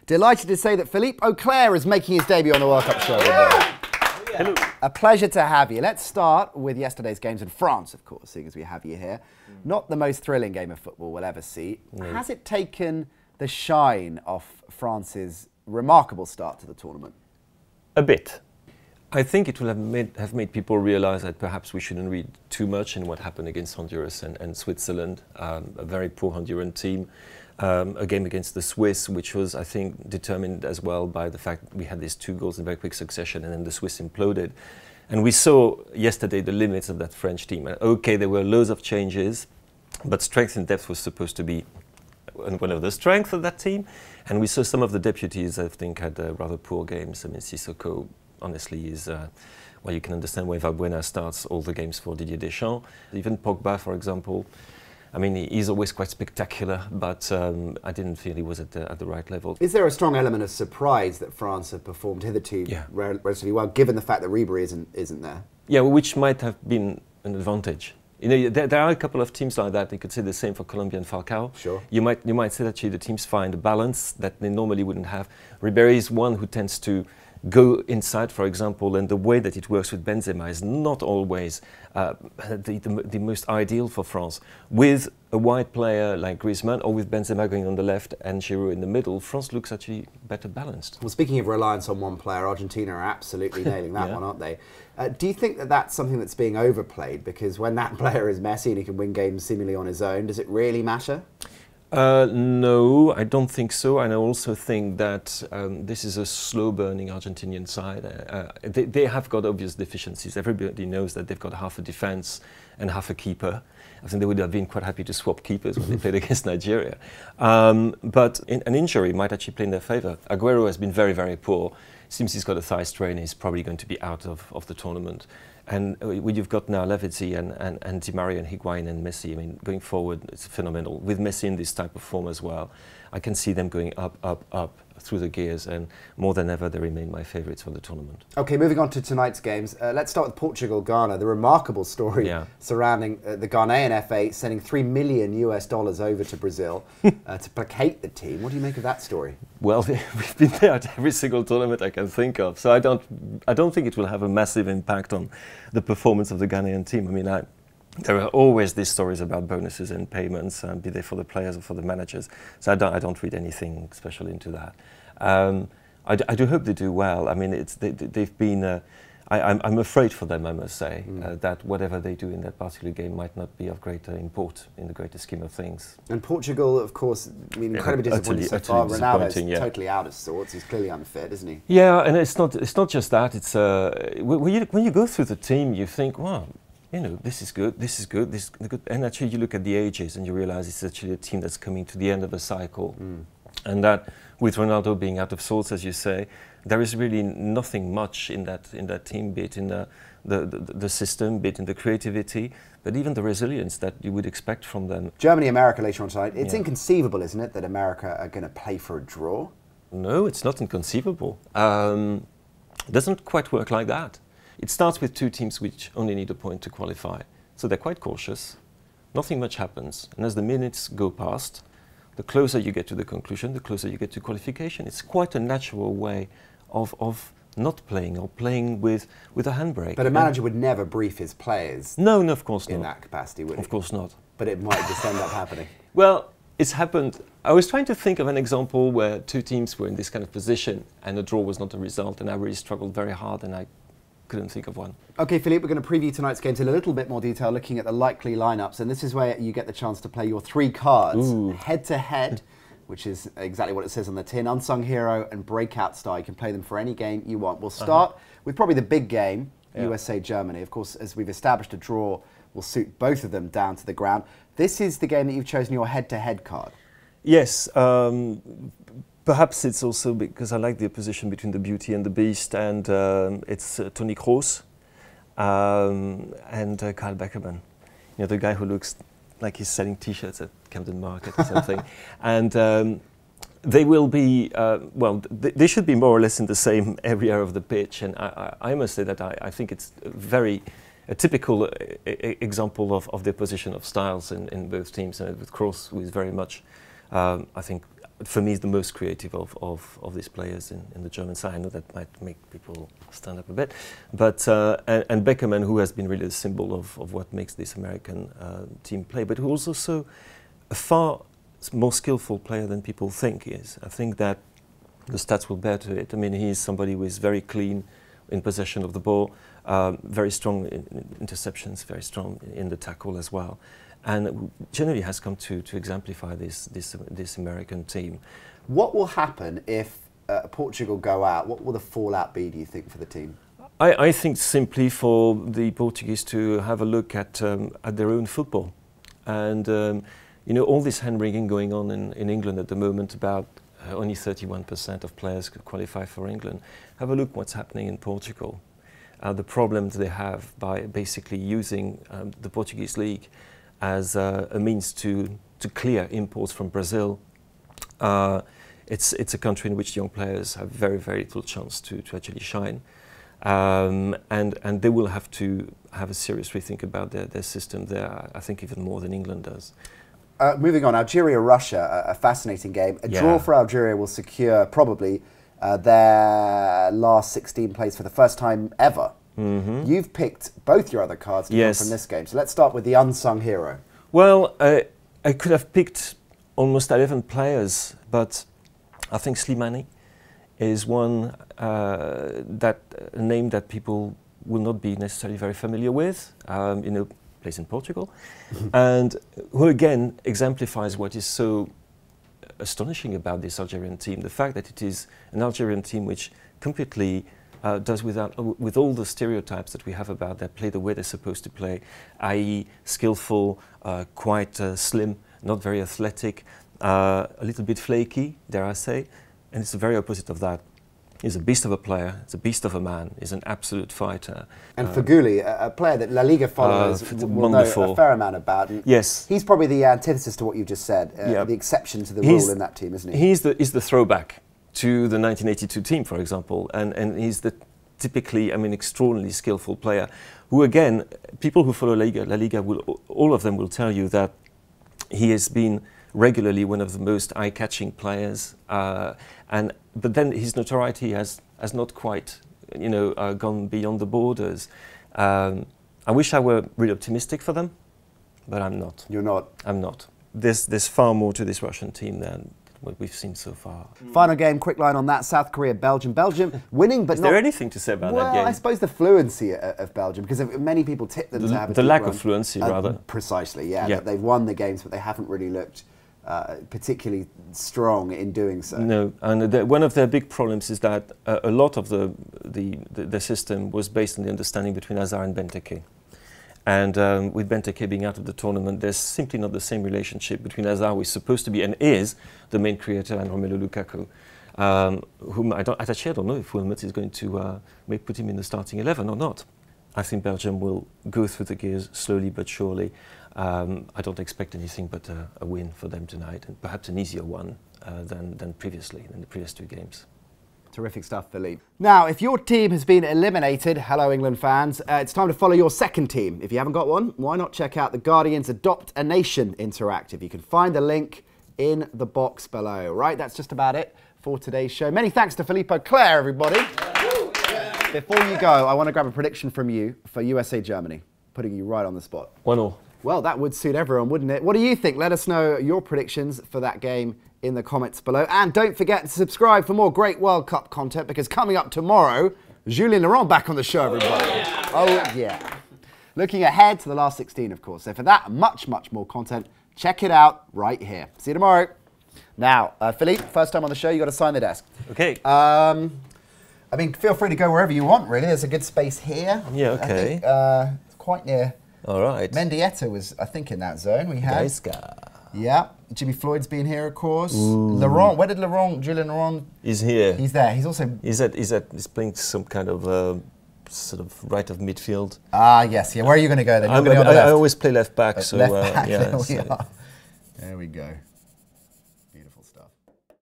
Delighted to say that Philippe Auclair is making his debut on the World Cup show. Hello. A pleasure to have you. Let's start with yesterday's games in France, of course, seeing as we have you here. Not the most thrilling game of football we'll ever see. No. Has it taken the shine off France's remarkable start to the tournament? A bit. I think it will have made people realise that perhaps we shouldn't read too much in what happened against Honduras and Switzerland, a very poor Honduran team. A game against the Swiss, which was, I think, determined as well by the fact that we had these 2 goals in very quick succession and then the Swiss imploded. And we saw yesterday the limits of that French team. Okay, there were loads of changes, but strength and depth was supposed to be one of the strengths of that team. And we saw some of the deputies, I think, had rather poor games. I mean, Sissoko, honestly, is... well, you can understand why Valbuena starts all the games for Didier Deschamps. Even Pogba, for example. I mean, he's always quite spectacular, but I didn't feel he was at the right level. Is there a strong element of surprise that France have performed hitherto relatively well, given the fact that Ribéry isn't there? Yeah, which might have been an advantage. You know, there are a couple of teams like that. You could say the same for Colombia and Falcao. Sure. You might say that the teams find a balance that they normally wouldn't have. Ribéry is one who tends to go inside, for example, and the way that it works with Benzema is not always the most ideal for France. With a wide player like Griezmann, or with Benzema going on the left and Giroud in the middle, France looks actually better balanced. Well, speaking of reliance on one player, Argentina are absolutely nailing that one, aren't they? Do you think that that's something that's being overplayed? Because when that player is Messi and he can win games seemingly on his own, does it really matter? No, I don't think so. And I also think that this is a slow-burning Argentinian side. They have got obvious deficiencies. Everybody knows that they've got half a defence and half a keeper. I think they would have been quite happy to swap keepers when they played against Nigeria. But an injury might actually play in their favour. Aguero has been very, very poor. Seems he's got a thigh strain. He's probably going to be out of the tournament. And you've got now Lavezzi and Di Maria and Higuain and Messi. I mean, going forward, it's phenomenal. With Messi in this type of form as well, I can see them going up through the gears, and more than ever, they remain my favourites for the tournament. Okay, moving on to tonight's games. Let's start with Portugal-Ghana, the remarkable story surrounding the Ghanaian FA sending $3 million over to Brazil to placate the team. What do you make of that story? Well, we've been there at every single tournament I can think of, so I don't think it will have a massive impact on the performance of the Ghanaian team. I mean, there are always these stories about bonuses and payments, be they for the players or for the managers. So I don't read anything special into that. I do hope they do well. I mean, they've been. I'm afraid for them, I must say, that whatever they do in that particular game might not be of greater import in the greater scheme of things. And Portugal, of course, I mean, incredibly disappointing so far. Ronaldo's totally out of sorts. He's clearly unfit, isn't he? Yeah, and it's not just that. It's when you go through the team, you think, wow. You know, this is good, this is good, this is good. And actually you look at the ages and you realise it's actually a team that's coming to the end of a cycle. And that with Ronaldo being out of sorts, as you say, there is really nothing much in that team, be it in the system, be it in the creativity, but even the resilience that you would expect from them. Germany-America later on tonight. It's inconceivable, isn't it, that America are going to play for a draw? No, it's not inconceivable. It doesn't quite work like that. It starts with 2 teams which only need a point to qualify. So they're quite cautious. Nothing much happens. And as the minutes go past, the closer you get to the conclusion, the closer you get to qualification. It's quite a natural way of not playing or playing with a handbrake. But a manager would never brief his players. No, of course not. In that capacity, would he? Of course not. But it might just end up happening. Well, it's happened. I was trying to think of an example where 2 teams were in this kind of position and a draw was not a result, and I really struggled very hard, and I couldn't think of one. Okay, Philippe, we're going to preview tonight's games in a little bit more detail, looking at the likely lineups, and this is where you get the chance to play your 3 cards, head-to-head, which is exactly what it says on the tin, unsung hero and breakout star. You can play them for any game you want. We'll start with probably the big game, USA-Germany. Of course, as we've established, a draw will suit both of them down to the ground. This is the game that you've chosen your head-to-head card. Yes. Perhaps it's also because I like the opposition between the Beauty and the Beast, and it's Toni Kroos and Kyle Beckerman. You know, the guy who looks like he's selling T-shirts at Camden Market or something. And they will be, well, they should be more or less in the same area of the pitch. And I must say that I think it's a typical example of the opposition of styles in both teams. With Kroos, who is very much, I think, for me, is the most creative of these players in the German side. I know that might make people stand up a bit, but and Beckerman, who has been really a symbol of what makes this American team play, but who is also a far more skillful player than people think he is. I think that the stats will bear to it. I mean, he's somebody who is very clean in possession of the ball, very strong in interceptions, very strong in the tackle as well, and generally has come to exemplify this American team. What will happen if Portugal go out? What will the fallout be, do you think, for the team? I think simply for the Portuguese to have a look at their own football, and you know, all this hand-wringing going on in England at the moment about only 31% of players could qualify for England. Have a look what's happening in Portugal. The problems they have by basically using the Portuguese league as a means to clear imports from Brazil. It's a country in which young players have very, very little chance to actually shine. And they will have to have a serious rethink about their system there, I think even more than England does. Moving on, Algeria-Russia, a fascinating game. A draw for Algeria will secure probably their last 16 place for the first time ever. You've picked both your other cards from this game. So let's start with the unsung hero. Well, I could have picked almost 11 players, but I think Slimani is one a name that people will not be necessarily very familiar with. You know, plays in Portugal, and who again exemplifies what is so astonishing about this Algerian team, the fact that it is an Algerian team which completely does with all the stereotypes that we have about their play the way they're supposed to play, i.e. skillful, quite slim, not very athletic, a little bit flaky, dare I say, and it's the very opposite of that. He's a beast of a player, he's a beast of a man, he's an absolute fighter. And Feghouli, a player that La Liga followers will know a fair amount about. And yes. He's probably the antithesis to what you just said, the exception to the rule in that team, isn't he? He's the throwback to the 1982 team, for example, and he's the typically, I mean, extraordinarily skillful player, who again, people who follow La Liga all of them will tell you that he has been regularly one of the most eye-catching players, but then his notoriety has not quite, you know, gone beyond the borders. I wish I were really optimistic for them, but I'm not. You're not? I'm not. There's far more to this Russian team than what we've seen so far. Final game, quick line on that. South Korea, Belgium. Belgium winning, but not... Is there anything to say about that game? Well, I suppose the fluency of Belgium, because many people tip them to have the lack of fluency, rather. Precisely, yeah. That they've won the games, but they haven't really looked particularly strong in doing so. No, and one of their big problems is that a lot of the system was based on the understanding between Hazard and Benteke. And with Benteke being out of the tournament, there's simply not the same relationship between Hazard, who is supposed to be and is the main creator, and Romelu Lukaku, whom I don't know if Wilmot is going to put him in the starting 11 or not. I think Belgium will go through the gears slowly but surely. I don't expect anything but a win for them tonight, and perhaps an easier one than previously, in the previous two games. Terrific stuff, Philippe. Now, if your team has been eliminated, hello England fans, it's time to follow your second team. If you haven't got one, why not check out the Guardian's Adopt a Nation Interactive? You can find the link in the box below. Right, that's just about it for today's show. Many thanks to Philippe Auclair, everybody. Before you go, I want to grab a prediction from you for USA-Germany, putting you right on the spot. 1-1. Well, that would suit everyone, wouldn't it? What do you think? Let us know your predictions for that game in the comments below. And don't forget to subscribe for more great World Cup content, because coming up tomorrow, Julien Laurent back on the show, everybody. Oh, yeah. Looking ahead to the last 16, of course. So for that, much, much more content, check it out right here. See you tomorrow. Now, Philippe, first time on the show, you got to sign the desk. Okay. I mean, feel free to go wherever you want, really. There's a good space here. Yeah, okay. I think, it's quite near. All right. Mendieta was, I think, in that zone. We had. Nice guy. Yeah. Jimmy Floyd's been here, of course. Laurent, where did Julien Laurent? He's here. He's there. He's also. He's playing some kind of sort of right of midfield. Ah, yes. Yeah. Where are you going to go then? I always play left back. So left back. yeah. There we are. There we go.